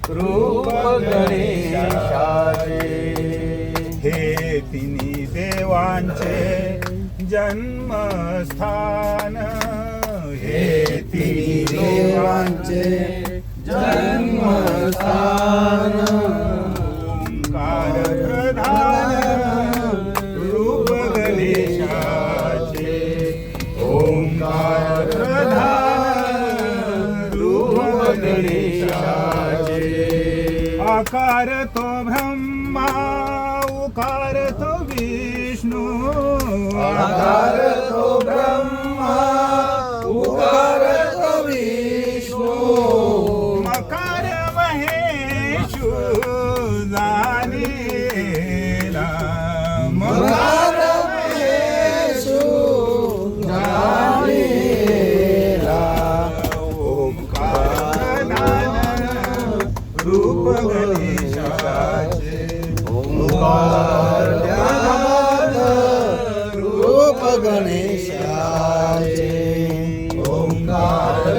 रूप गणेशाचे. हे तिन्ही देवांचे जन्मस्थान. हे तिन्ही देवांचे जन्मस्थान. ओंकार प्रधान रूप गणेशाचे. ओंकार प्रधान रूप गणेशाचे. आकार तो ब्रह्मा उकार तो विष्णू. आकार तो ब्रह्मा उकार तो विष्णू. मकार महेशु जाणेला. मकार महेशु जाणेला. ओंकार प्रधान रूप गणेशाचे. ओंकार प्रधान रूप गणेशाचे. ओंकार